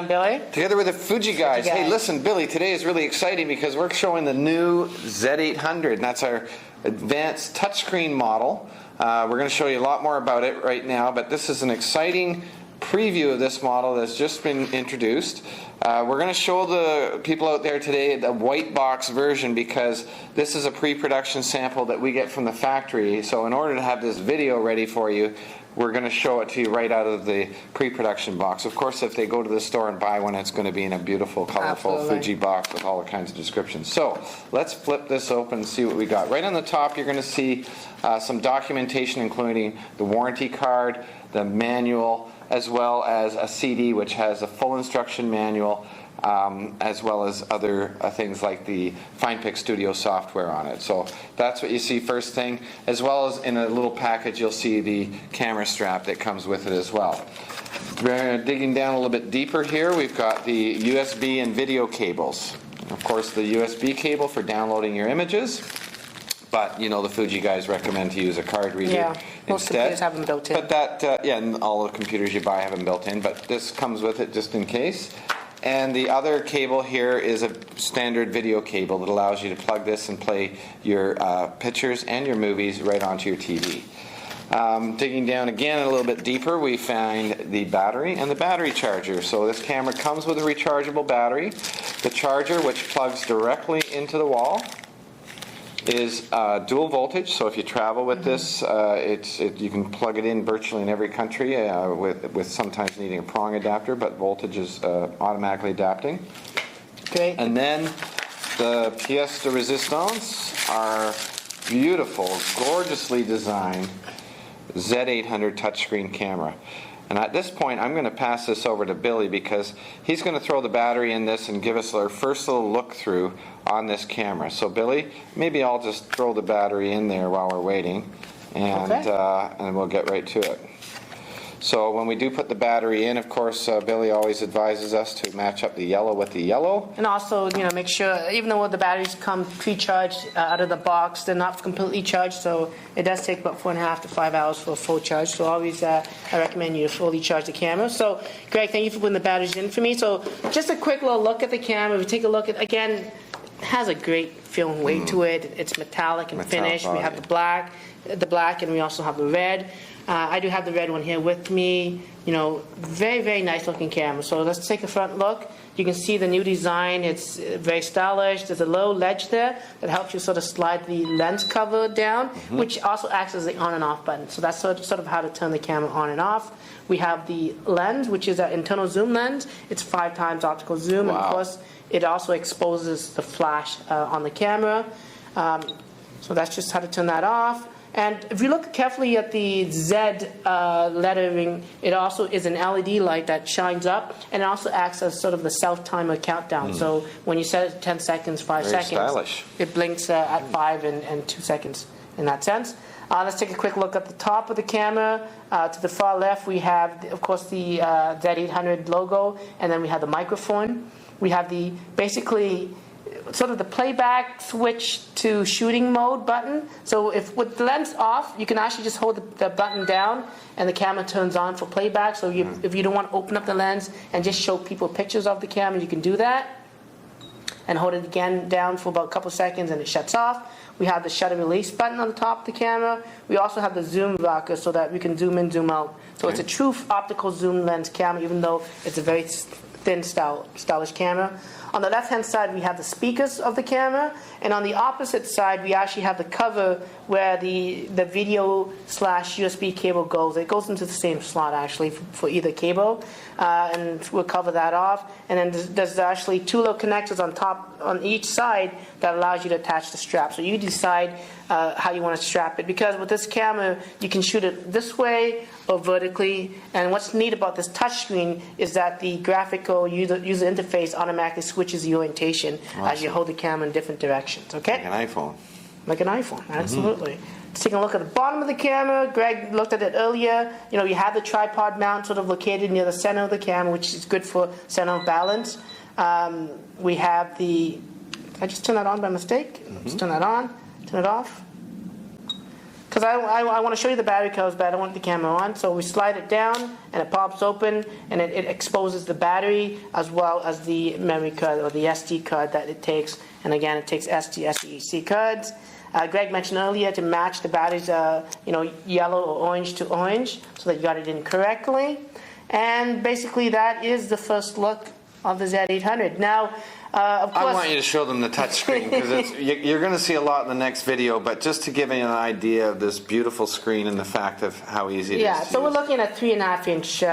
Billy. Together with the Fuji Guys. Hey, listen, Billy, today is really exciting because we're showing the new Z800, and that's our advanced touchscreen model. We're going to show you a lot more about it right now, but this is an exciting preview of this model that's just been introduced. We're going to show the people out there today the white box version because this is a pre-production sample that we get from the factory. So in order to have this video ready for you, we're going to show it to you right out of the pre-production box. Of course, if they go to the store and buy one, it's going to be in a beautiful, colorful Fuji box with all kinds of descriptions. So let's flip this open and see what we got. Right on the top, you're going to see some documentation, including the warranty card, the manual, as well as a CD which has a full instruction manual, as well as other things like the FinePix Studio software on it. So that's what you see first thing, as well as in a little package you'll see the camera strap that comes with it as well. Digging down a little bit deeper here, we've got the USB and video cables. Of course, the USB cable for downloading your images. But you know the Fuji Guys recommend to use a card reader instead. Most computers have them built in. But that, and all the computers you buy have them built in. But this comes with it just in case. And the other cable here is a standard video cable that allows you to plug this and play your pictures and your movies right onto your TV. Digging down again a little bit deeper, we find the battery and the battery charger. So this camera comes with a rechargeable battery. The charger, which plugs directly into the wall, is dual voltage, so if you travel with this, you can plug it in virtually in every country with sometimes needing a prong adapter, but voltage is automatically adapting. Great. And then the pièce de résistance, our beautiful, gorgeously designed Z800 touchscreen camera. And at this point, I'm going to pass this over to Billy because he's going to throw the battery in this and give us our first little look through on this camera. So Billy, maybe I'll just throw the battery in there while we're waiting, and and we'll get right to it. So when we do put the battery in, of course, Billy always advises us to match up the yellow with the yellow. And also, make sure, even though the batteries come pre-charged out of the box, they're not completely charged, so it does take about 4.5 to 5 hours for a full charge. So always, I recommend you to fully charge the camera. So, Greg, thank you for putting the batteries in for me. So just a quick little look at the camera. If you take a look at, again, it has a great feel and weight to it. It's metallic and finished. We have the black, and we also have the red. I do have the red one here with me. Very, very nice looking camera. So let's take a front look. You can see the new design. It's very stylish. There's a low ledge there that helps you sort of slide the lens cover down, which also acts as the on and off button. So that's sort of how to turn the camera on and off. We have the lens, which is an internal zoom lens. It's 5 times optical zoom. Wow. And of course, it also exposes the flash on the camera. So that's just how to turn that off. And if you look carefully at the Z lettering, it also is an LED light that shines up, and it also acts as sort of the self-timer countdown. So when you set it 10 seconds, 5 Very seconds, stylish. It blinks at 5 and 2 seconds in that sense. Let's take a quick look at the top of the camera. To the far left, we have, of course, the Z800 logo, and then we have the microphone. We have the basically sort of the playback switch to shooting mode button. So if with the lens off, you can actually just hold the button down and the camera turns on for playback. So if you don't want to open up the lens and just show people pictures of the camera, you can do that. And hold it again down for about a couple seconds and it shuts off. We have the shutter release button on the top of the camera. We also have the zoom rocker so that we can zoom in, zoom out. So it's a true optical zoom lens camera, even though it's a very thin stylish camera. On the left hand side we have the speakers of the camera, and on the opposite side we actually have the cover where the video / USB cable goes. It goes into the same slot actually for either cable, and we'll cover that off. And then there's actually 2 little connectors on each side that allows you to attach the strap. So you decide how you want to strap it, because with this camera you can shoot it this way or vertically. And what's neat about this touchscreen is that the graphical user interface automatically switches the orientation as you hold the camera in different directions. Okay? Like an iPhone. Like an iPhone, absolutely. Let's take a look at the bottom of the camera. Greg looked at it earlier. You have the tripod mount sort of located near the center of the camera, which is good for center of balance. We have the... I just turned that on by mistake. Let's turn that on. Turn it off. because I want to show you the battery codes, but I don't want the camera on. So we slide it down, and it pops open, and it exposes the battery as well as the memory card or the SD card that it takes. And again, it takes SDEC cards. Greg mentioned earlier to match the batteries, yellow or orange to orange, so that you got it in correctly. And basically, that is the first look of the Z800. Now, of course, I want you to show them the touchscreen because you're going to see a lot in the next video. But just to give you an idea of this beautiful screen and the fact of how easy it is. Yeah, so we're looking at 3.5-inch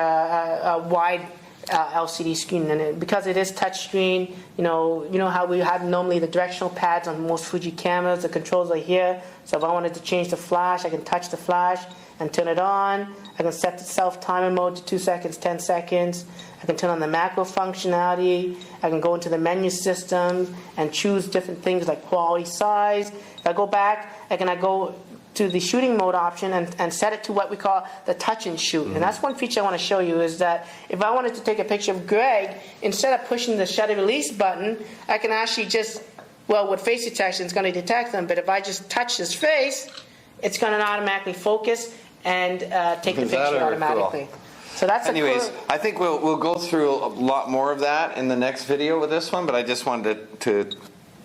wide LCD screen, and because it is touchscreen, you know how we have normally the directional pads on most Fuji cameras. The controls are here. So if I wanted to change the flash, I can touch the flash and turn it on. I can set the self-timer mode to 2 seconds, 10 seconds. I can turn on the macro functionality. I can go into the menu system and choose different things like quality, size. If I go back, I go to the shooting mode option and set it to what we call the touch and shoot. And that's one feature I want to show you, is that if I wanted to take a picture of Greg, instead of pushing the shutter release button, I can actually just, with face detection, it's going to detect them, but if I just touch his face, it's going to automatically focus and take the picture automatically. Cool. So that's anyways, I think we'll go through a lot more of that in the next video with this one, but I just wanted to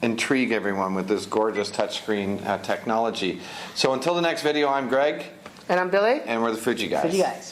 intrigue everyone with this gorgeous touchscreen technology. So until the next video, I'm Greg. And I'm Billy. And we're the Fuji Guys. Fuji Guys.